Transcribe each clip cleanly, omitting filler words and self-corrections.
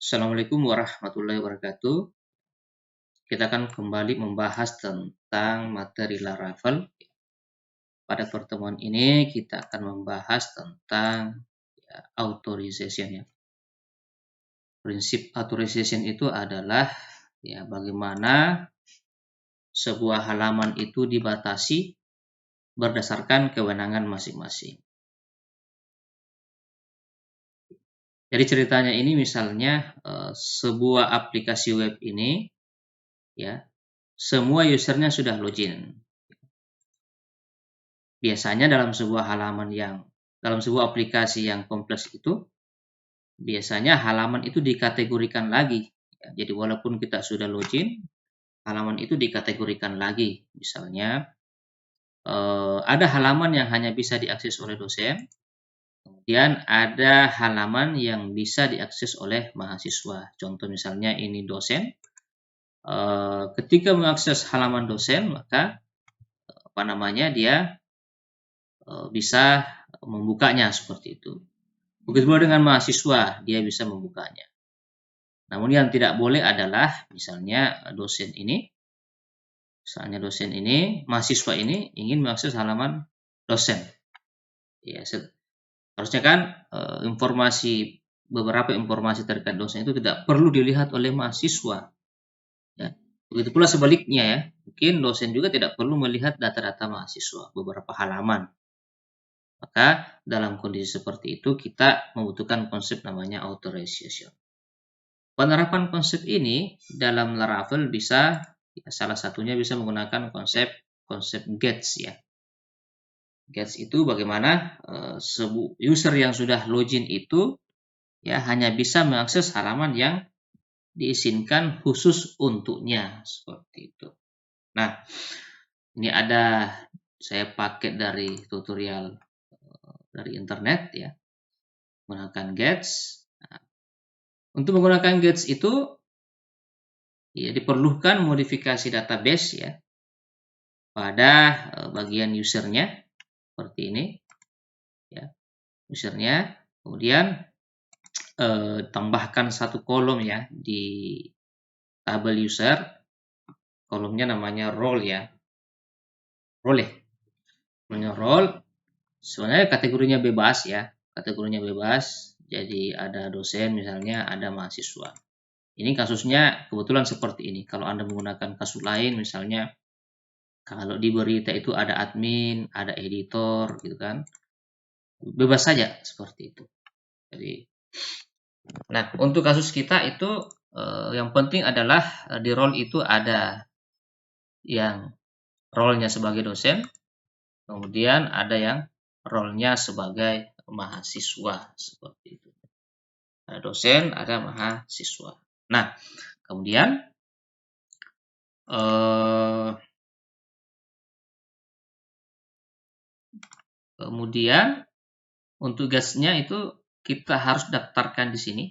Assalamualaikum warahmatullahi wabarakatuh. Kita akan kembali membahas tentang materi Laravel. Pada pertemuan ini kita akan membahas tentang authorization ya. Prinsip authorization itu adalah bagaimana sebuah halaman itu dibatasi berdasarkan kewenangan masing-masing. Jadi ceritanya ini misalnya sebuah aplikasi web ini semua usernya sudah login. Biasanya dalam sebuah aplikasi yang kompleks itu, biasanya halaman itu dikategorikan lagi. Jadi walaupun kita sudah login, halaman itu dikategorikan lagi. Misalnya, ada halaman yang hanya bisa diakses oleh dosen, kemudian ada halaman yang bisa diakses oleh mahasiswa. Contoh misalnya ini dosen. Ketika mengakses halaman dosen, maka dia bisa membukanya seperti itu. Begitu pula dengan mahasiswa, dia bisa membukanya. Namun yang tidak boleh adalah misalnya mahasiswa ini ingin mengakses halaman dosen. Ya, harusnya kan beberapa informasi terkait dosen itu tidak perlu dilihat oleh mahasiswa. Ya. Begitu pula sebaliknya ya, mungkin dosen juga tidak perlu melihat data-data mahasiswa, beberapa halaman. Maka dalam kondisi seperti itu kita membutuhkan konsep namanya authorization. Penerapan konsep ini dalam Laravel salah satunya bisa menggunakan konsep gets ya. Gets itu bagaimana user yang sudah login itu hanya bisa mengakses halaman yang diizinkan khusus untuknya seperti itu. Nah, ini saya pakai dari tutorial dari internet ya, menggunakan gets. Untuk menggunakan gets itu diperlukan modifikasi database ya pada bagian usernya seperti ini ya, usernya, kemudian tambahkan satu kolom ya di tabel user, kolomnya namanya role ya, role sebenarnya kategorinya bebas ya, jadi ada dosen misalnya, ada mahasiswa. Ini kasusnya kebetulan seperti ini. Kalau Anda menggunakan kasus lain, misalnya kalau di berita itu ada admin, ada editor, gitu kan, bebas saja seperti itu. Jadi, nah untuk kasus kita itu yang penting adalah di role itu ada yang role-nya sebagai dosen, kemudian ada yang role-nya sebagai mahasiswa seperti itu. Ada dosen, ada mahasiswa. Nah, kemudian untuk gasnya itu kita harus daftarkan di sini.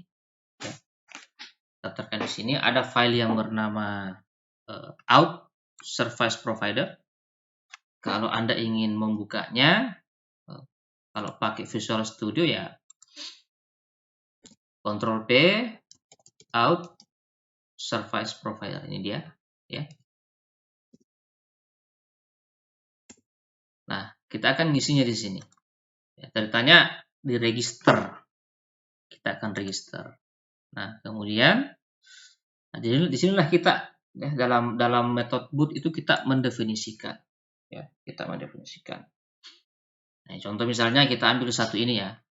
Ada file yang bernama out service provider. Kalau Anda ingin membukanya, kalau pakai Visual Studio ya Ctrl P, out service provider, ini dia ya. Nah, kita akan ngisinya di sini. Ya, tanya di register. Kita akan register. Nah, kemudian di sinilah kita dalam metode boot itu kita mendefinisikan ya, Nah, contoh misalnya kita ambil satu ini ya,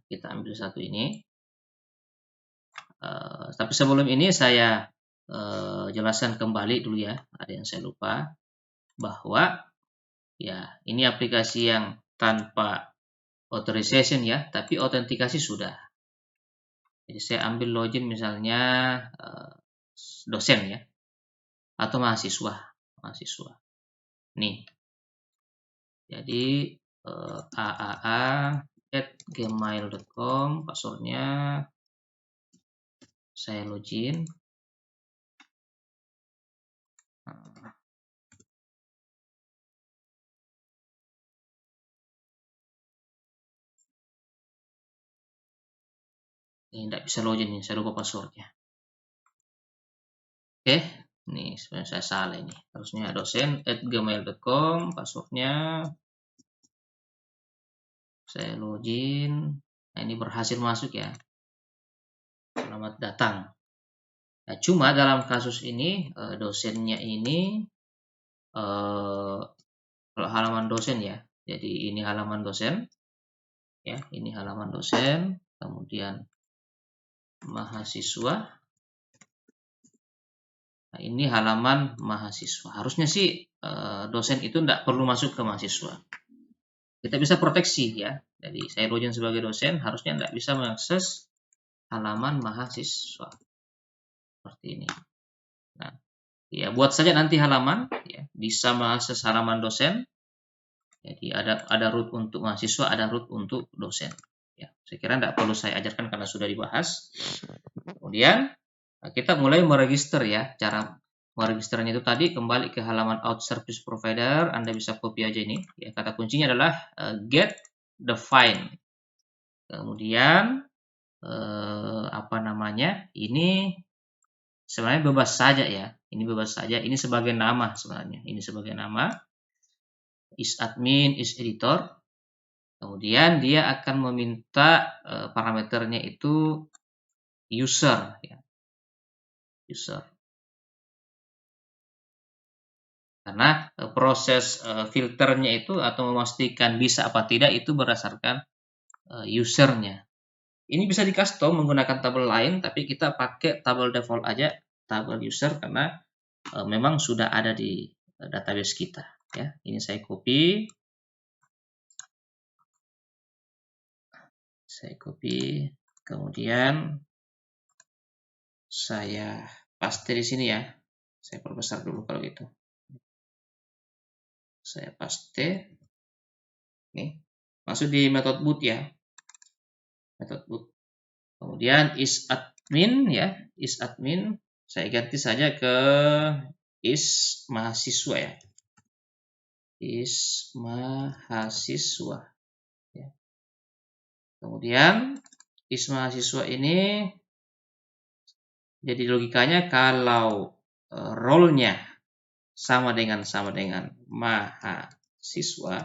kita ambil satu ini. Tapi sebelum ini saya jelaskan kembali dulu ya, ada yang saya lupa, bahwa ya ini aplikasi yang tanpa authorization ya, tapi autentikasi sudah. Jadi saya ambil login misalnya dosen ya, atau mahasiswa. Nih, jadi aaa@gmail.com, passwordnya saya login. Ini tidak bisa login nih, saya lupa passwordnya. Oke, ini sebenarnya saya salah ini. Harusnya dosen@gmail.com, passwordnya. Saya login. Nah, ini berhasil masuk ya. Selamat datang. Nah, cuma dalam kasus ini dosennya ini kalau halaman dosen ya. Jadi ini halaman dosen. Ya, ini halaman dosen, kemudian mahasiswa. Nah, ini halaman mahasiswa. Harusnya sih dosen itu tidak perlu masuk ke mahasiswa. Kita bisa proteksi ya. Jadi saya login sebagai dosen, harusnya tidak bisa mengakses halaman mahasiswa. Seperti ini. Nah, ya buat saja nanti halaman, ya, bisa mengakses halaman dosen. Jadi ada root untuk mahasiswa, ada root untuk dosen. Ya, saya kira tidak perlu saya ajarkan karena sudah dibahas. Kemudian kita mulai meregister ya. Cara meregisternya itu tadi kembali ke halaman out service provider. Anda bisa copy aja ini. Ya, kata kuncinya adalah get define. Kemudian apa namanya? Ini sebenarnya bebas saja ya. Ini bebas saja. Ini sebagai nama sebenarnya. Ini sebagai nama. Is admin, is editor. Kemudian dia akan meminta parameternya itu user ya. User. Karena proses filternya itu atau memastikan bisa apa tidak itu berdasarkan usernya. Ini bisa di custom menggunakan tabel lain, tapi kita pakai tabel default aja, tabel user karena memang sudah ada di database kita. Ya, ini saya copy, kemudian saya paste di sini ya. Saya perbesar dulu kalau gitu. Saya paste. Nih, masuk di method boot ya. Method boot. Kemudian is admin ya, is admin. Saya ganti saja ke is mahasiswa ya. Is mahasiswa. Ya. Kemudian is mahasiswa ini jadi logikanya kalau role-nya sama dengan mahasiswa,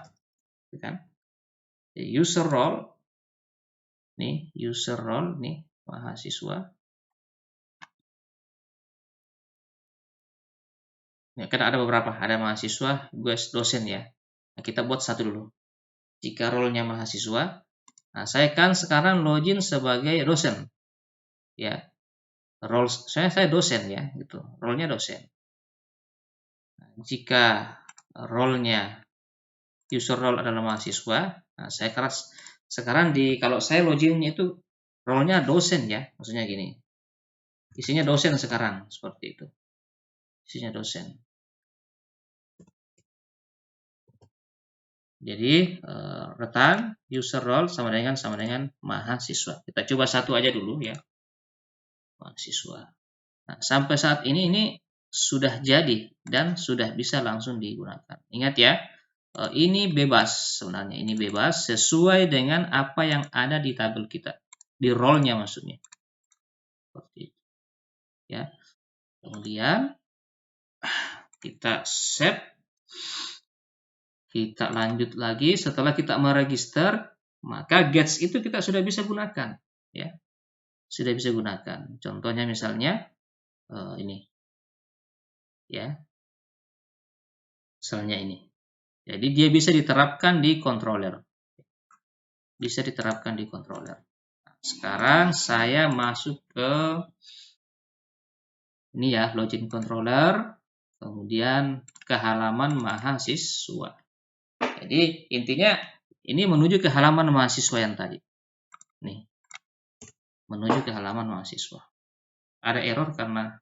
kan? User role nih, mahasiswa. Ya, kan ada beberapa, ada mahasiswa, dosen ya. Nah, kita buat satu dulu. Jika role-nya mahasiswa, nah saya kan sekarang login sebagai dosen. Ya. Role saya dosen ya, gitu. Role-nya dosen. Nah, jika role-nya user role adalah mahasiswa, nah saya sekarang kalau saya loginnya itu role-nya dosen ya, maksudnya gini. Isinya dosen sekarang, seperti itu. Isinya dosen. Jadi return user role sama dengan mahasiswa. Kita coba satu aja dulu ya. Mahasiswa. Nah, sampai saat ini sudah jadi dan sudah bisa langsung digunakan. Ingat ya, ini bebas sebenarnya. Ini bebas sesuai dengan apa yang ada di tabel kita. Di role-nya maksudnya. Seperti itu. Ya. Kemudian kita save. Kita lanjut lagi, setelah kita meregister, maka gets itu kita sudah bisa gunakan, ya, sudah bisa gunakan. Contohnya misalnya ini, ya, misalnya ini. Jadi dia bisa diterapkan di controller, bisa diterapkan di controller. Nah, sekarang saya masuk ke ini ya, login controller, kemudian ke halaman mahasiswa. Jadi intinya ini menuju ke halaman mahasiswa yang tadi. Nih, menuju ke halaman mahasiswa. Ada error karena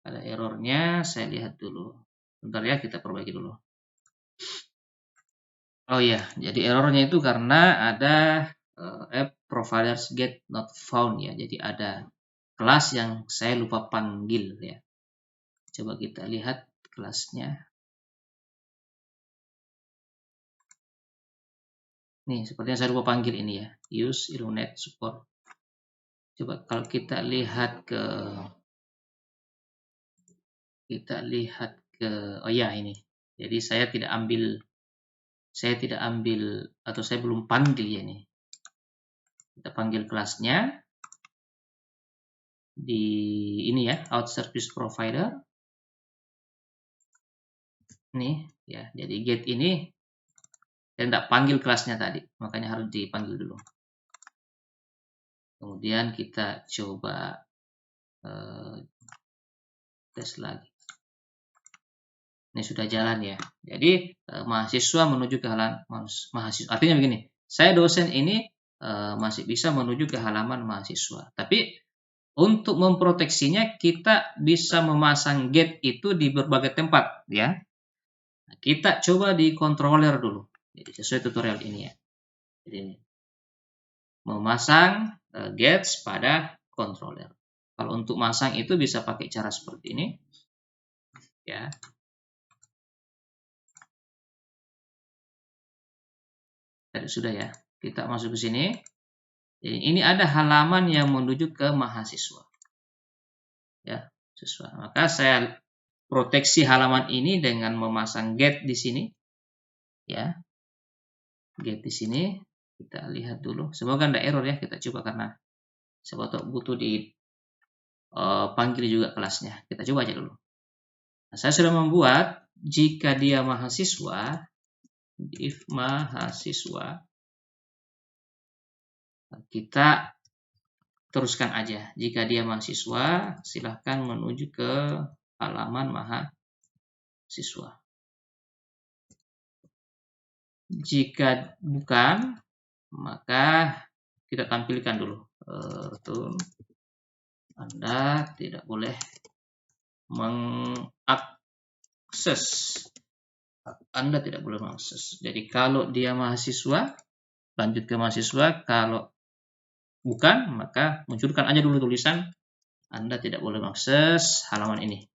ada errornya. Saya lihat dulu. Bentar ya, kita perbaiki dulu. Oh iya, jadi errornya itu karena ada app providers get not found ya. Jadi ada kelas yang saya lupa panggil ya. Coba kita lihat kelasnya. Nih, seperti yang saya lupa panggil ini ya. Use Ironet support. Coba kalau kita lihat ke oh ya ini. Jadi saya tidak ambil atau saya belum panggil ya ini. Kita panggil kelasnya di ini ya, out service provider. Nih ya, jadi get ini saya tidak panggil kelasnya tadi, makanya harus dipanggil dulu. Kemudian kita coba tes lagi. Ini sudah jalan ya. Jadi mahasiswa menuju ke halaman mahasiswa. Artinya begini, saya dosen ini masih bisa menuju ke halaman mahasiswa. Tapi untuk memproteksinya kita bisa memasang gate itu di berbagai tempat ya. Nah, kita coba di controller dulu. Jadi sesuai tutorial ini ya. Jadi ini memasang gates pada controller. Kalau untuk masang itu bisa pakai cara seperti ini ya. Tadi sudah ya. Kita masuk ke sini. Jadi ini ada halaman yang menuju ke mahasiswa. Ya, siswa. Maka saya proteksi halaman ini dengan memasang gate di sini. Ya. Gate di sini. Kita lihat dulu. Semoga tidak error ya. Kita coba karena saya butuh dipanggil juga kelasnya. Kita coba aja dulu. Nah, saya sudah membuat jika dia mahasiswa, if mahasiswa, kita teruskan aja. Jika dia mahasiswa, silahkan menuju ke halaman mahasiswa. Jika bukan, maka kita tampilkan dulu. Anda tidak boleh mengakses. Anda tidak boleh mengakses. Jadi kalau dia mahasiswa, lanjut ke mahasiswa. Kalau bukan, maka munculkan aja dulu tulisan Anda tidak boleh mengakses halaman ini.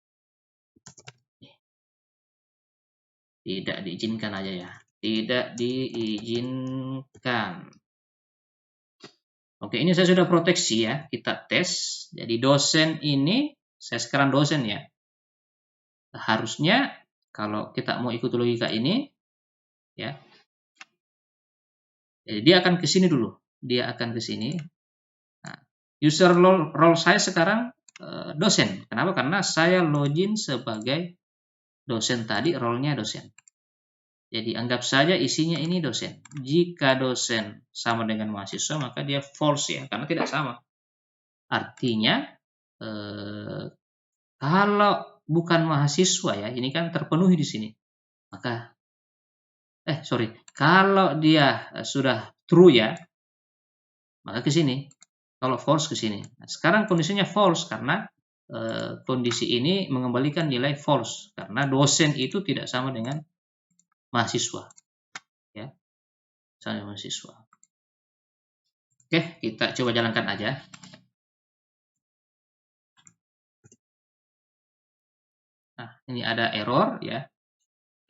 Tidak diizinkan aja ya. Tidak diizinkan. Oke, ini saya sudah proteksi ya. Kita tes. Jadi dosen ini, saya sekarang dosen ya. Harusnya kalau kita mau ikut logika ini, ya. Jadi dia akan ke sini dulu. Dia akan ke sini. Nah, user role saya sekarang dosen. Kenapa? Karena saya login sebagai dosen tadi, role-nya dosen. Jadi anggap saja isinya ini dosen. Jika dosen sama dengan mahasiswa, maka dia false ya, karena tidak sama. Artinya, kalau bukan mahasiswa ya, ini kan terpenuhi di sini. Maka, kalau dia sudah true ya, maka ke sini. Kalau false ke sini. Nah, sekarang kondisinya false karena kondisi ini mengembalikan nilai false karena dosen itu tidak sama dengan mahasiswa ya, sama mahasiswa. Oke, kita coba jalankan aja. Nah, ini ada error ya,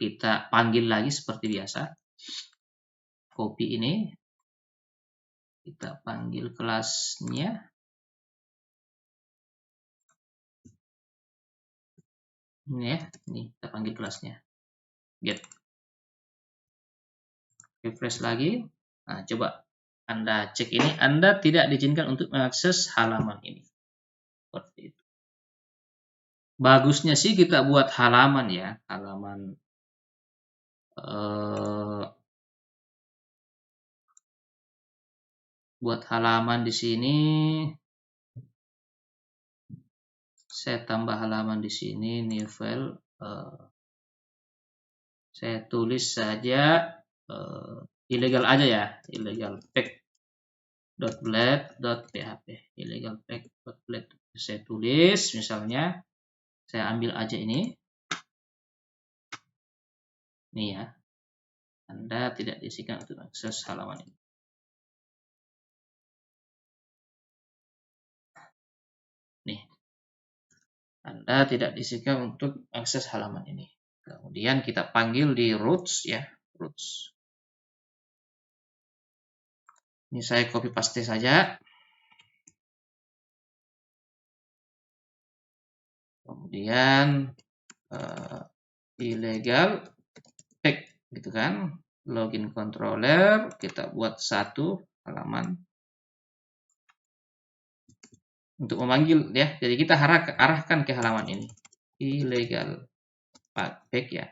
kita panggil lagi seperti biasa. Copy ini, kita panggil kelasnya. Ini ya, ini kita panggil kelasnya get. Refresh lagi. Nah, coba Anda cek ini, Anda tidak diizinkan untuk mengakses halaman ini. Seperti itu. Bagusnya sih kita buat halaman ya, halaman buat halaman di sini. Saya tambah halaman di sini, new file. Saya tulis saja illegal aja ya, illegal pack.blade.php, illegal pack.blade. Saya tulis misalnya, saya ambil aja ini ya. Anda tidak diizinkan untuk akses halaman ini. Nih, Anda tidak diizinkan untuk akses halaman ini. Kemudian kita panggil di roots ya, roots. Ini saya copy paste saja. Kemudian illegal tag gitu kan. Login controller kita buat satu halaman untuk memanggil ya. Jadi kita arahkan ke halaman ini. Illegal tag ya.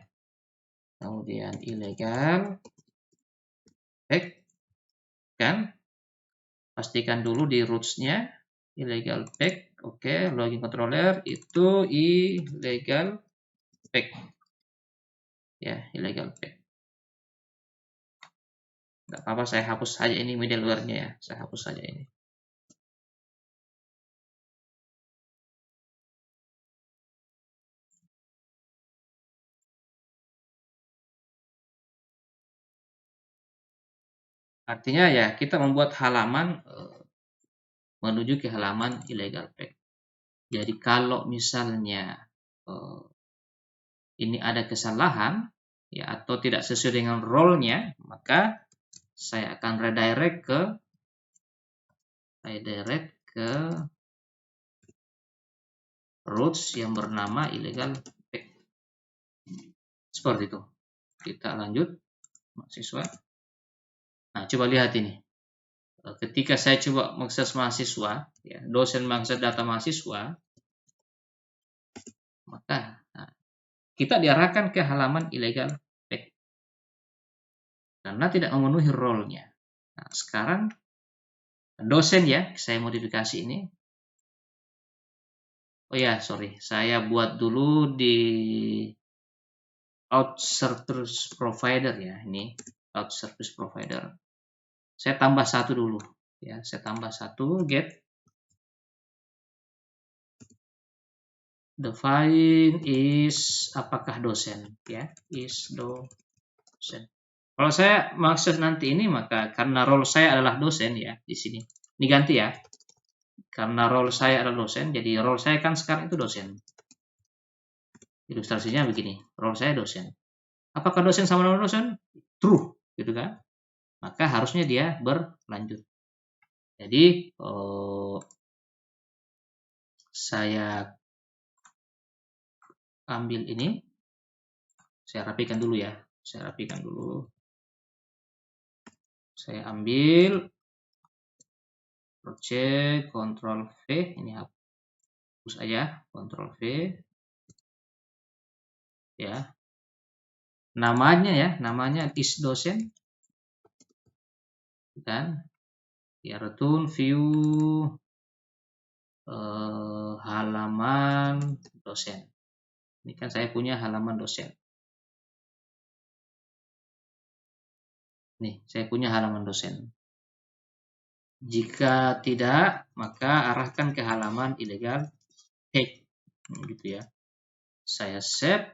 Kemudian illegal tag kan. Pastikan dulu di roots-nya illegal tag. Oke, login controller itu illegal tag. Ya, illegal tag. Nggak apa-apa, saya hapus saja ini middleware-nya ya. Saya hapus saja ini. Artinya ya kita membuat halaman menuju ke halaman illegal tag. Jadi kalau misalnya ini ada kesalahan ya atau tidak sesuai dengan role-nya, maka saya akan redirect ke roots yang bernama illegal tag. Seperti itu. Kita lanjut mahasiswa. Nah, coba lihat ini. Ketika saya coba mengakses mahasiswa, ya, dosen mengakses data mahasiswa, maka kita diarahkan ke halaman illegal tag karena tidak memenuhi role-nya. Nah, sekarang dosen ya, saya modifikasi ini. Oh ya, sorry, saya buat dulu di out service provider ya, ini out service provider. Saya tambah satu dulu ya, saya tambah satu get define is apakah dosen ya, is dosen. Kalau saya mengakses nanti ini maka karena role saya adalah dosen ya di sini. Ini ganti ya. Karena role saya adalah dosen, jadi role saya kan sekarang itu dosen. Ilustrasinya begini, role saya dosen. Apakah dosen sama dengan dosen? True, gitu kan? Maka harusnya dia berlanjut. Jadi saya ambil ini, saya rapikan dulu ya. Saya rapikan dulu. Saya ambil project, Ctrl V, ini hapus aja, Ctrl V. Ya. Namanya is dosen. Kan? Ya, return view halaman dosen. Ini kan saya punya halaman dosen. Nih, saya punya halaman dosen. Jika tidak, maka arahkan ke halaman illegal tag. Gitu ya. Saya save.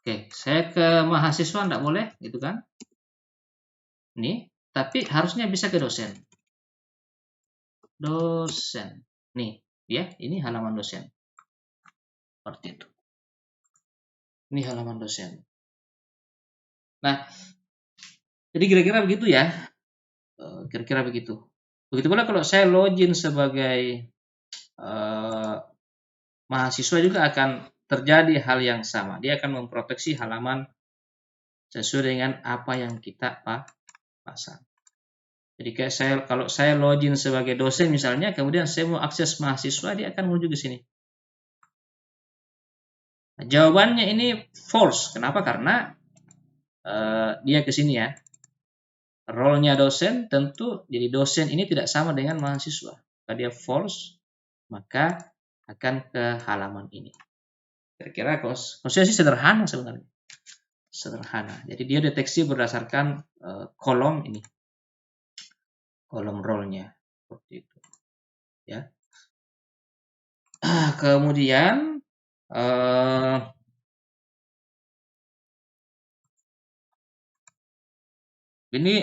Oke, saya ke mahasiswa enggak boleh, gitu kan? Nih, tapi harusnya bisa ke dosen. Dosen. Nih, ya, ini halaman dosen. Seperti itu. Ini halaman dosen. Nah, jadi kira-kira begitu ya. Kira-kira begitu. Begitu pula kalau saya login sebagai mahasiswa juga akan terjadi hal yang sama. Dia akan memproteksi halaman sesuai dengan apa yang kita pasang. Jadi kalau saya login sebagai dosen misalnya, kemudian saya mau akses mahasiswa, dia akan menuju ke sini. Nah, jawabannya ini false. Kenapa? Karena dia ke sini ya. Role-nya dosen tentu jadi dosen ini tidak sama dengan mahasiswa. Kalau dia false, maka akan ke halaman ini. Kira-kira konsepnya sih sederhana sebenarnya. Sederhana. Jadi dia deteksi berdasarkan kolom ini. Kolom role-nya. Seperti itu. Ya. Kemudian ini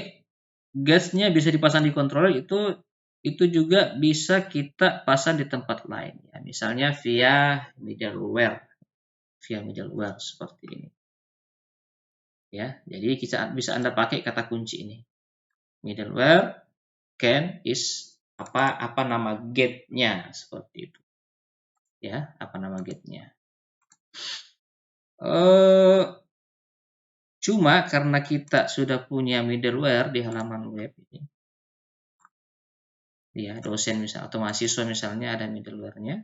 gasnya bisa dipasang di controller, itu juga bisa kita pasang di tempat lain ya. Misalnya via middleware seperti ini Ya, jadi bisa Anda pakai kata kunci ini. Middleware can is apa nama get-nya, seperti itu. Ya, apa nama get-nya. Cuma karena kita sudah punya middleware di halaman web ini. Ya, dosen misalnya atau mahasiswa misalnya ada middleware-nya.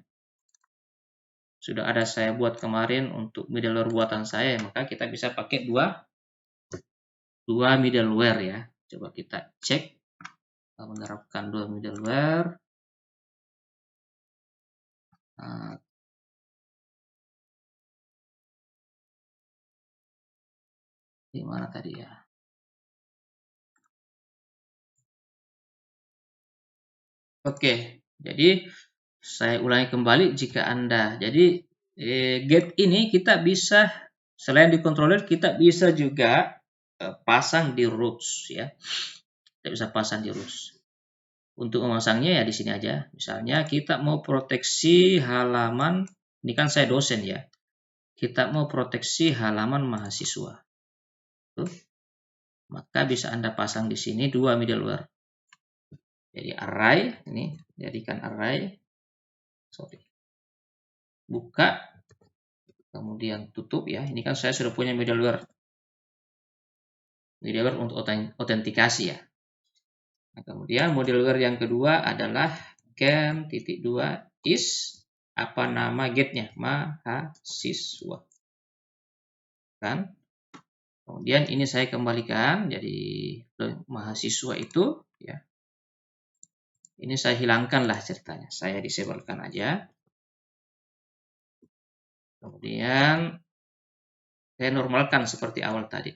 Sudah ada saya buat kemarin untuk middleware buatan saya, maka kita bisa pakai dua middleware ya. Coba kita cek menerapkan dua middleware. Di mana tadi ya? Oke, jadi saya ulangi kembali jika Anda. Jadi get ini kita bisa selain di controller kita bisa juga pasang di roots ya. Kita bisa pasang di roots. Untuk memasangnya ya di sini aja. Misalnya kita mau proteksi halaman, ini kan saya dosen ya. Kita mau proteksi halaman mahasiswa. Tuh. Maka bisa Anda pasang di sini dua middleware. Jadi array, ini jadikan array. Sorry. Buka, kemudian tutup ya. Ini kan saya sudah punya middleware untuk autentikasi ya. Nah, kemudian middleware yang kedua adalah can.2 is apa nama get-nya? Mahasiswa. Kan? Kemudian ini saya kembalikan jadi mahasiswa itu ya. Ini saya hilangkanlah ceritanya. Saya disablekan aja. Kemudian saya normalkan seperti awal tadi.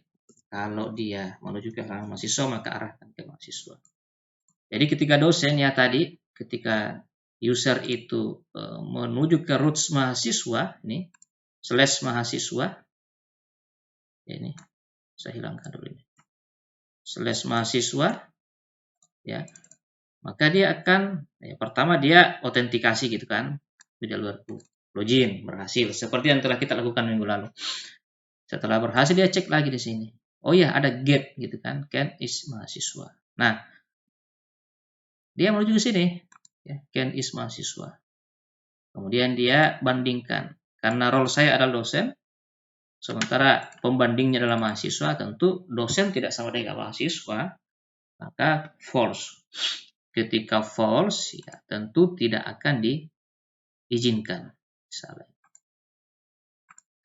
Kalau dia menuju ke halaman mahasiswa, maka arahkan ke mahasiswa. Jadi ketika dosen ya tadi, ketika user itu menuju ke roots mahasiswa, ini slash mahasiswa, ini saya hilangkan dulu ini, slash mahasiswa, ya, maka dia akan, ya, pertama dia autentikasi gitu kan, middleware login berhasil, seperti yang telah kita lakukan minggu lalu. Setelah berhasil dia cek lagi di sini. Oh ya, ada get gitu kan, can is mahasiswa. Nah, dia menuju ke sini, ya, can is mahasiswa. Kemudian dia bandingkan. Karena role saya adalah dosen, sementara pembandingnya adalah mahasiswa, tentu dosen tidak sama dengan mahasiswa, maka false. Ketika false, ya tentu tidak akan diizinkan. Misalnya.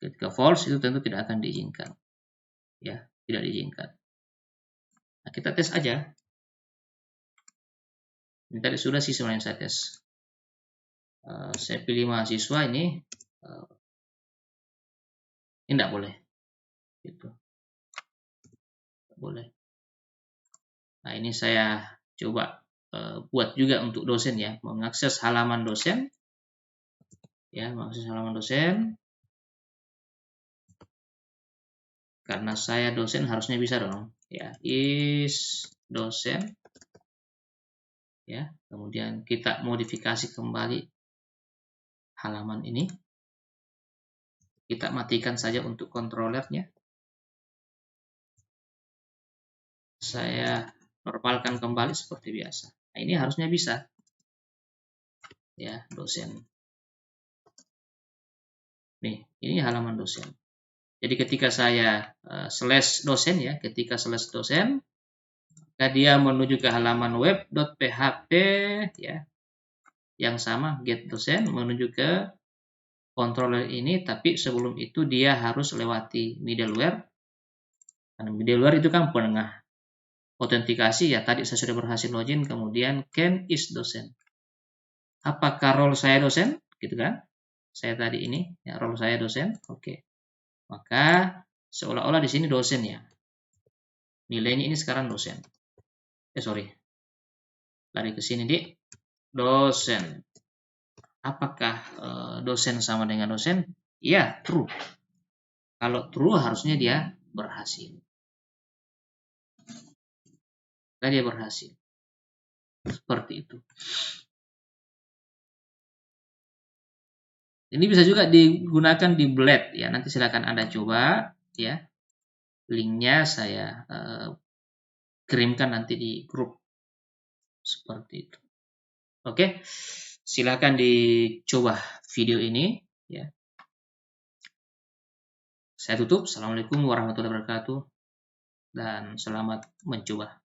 Ketika false itu tentu tidak akan diizinkan. Ya, tidak diizinkan. Nah, kita tes aja. Ini tadi sudah sih sebenarnya saya tes. Saya pilih mahasiswa ini tidak boleh. Gitu. Tidak boleh. Nah, ini saya coba buat juga untuk dosen ya, mengakses halaman dosen. Ya, mengakses halaman dosen. Karena saya dosen harusnya bisa dong. Ya, is dosen. Ya, kemudian kita modifikasi kembali halaman ini. Kita matikan saja untuk kontrolernya. Saya normalkan kembali seperti biasa. Nah, ini harusnya bisa. Ya, dosen. Nih, ini halaman dosen. Jadi ketika saya slash dosen ya, ketika slash dosen, maka dia menuju ke halaman web.php ya, yang sama get dosen menuju ke controller ini, tapi sebelum itu dia harus lewati middleware. Karena middleware itu kan penengah autentikasi ya. Tadi saya sudah berhasil login, kemudian can is dosen. Apakah role saya dosen? Gitu kan? Saya tadi ini ya, role saya dosen. Oke. Maka seolah-olah di sini dosen ya. Nilainya ini sekarang dosen. Sorry. Lari ke sini di dosen. Apakah dosen sama dengan dosen? Iya, true. Kalau true harusnya dia berhasil. Dan dia berhasil. Seperti itu. Ini bisa juga digunakan di blade ya. Nanti silakan Anda coba ya. Linknya saya kirimkan nanti di grup seperti itu. Oke, silakan dicoba video ini ya. Saya tutup. Assalamualaikum warahmatullahi wabarakatuh dan selamat mencoba.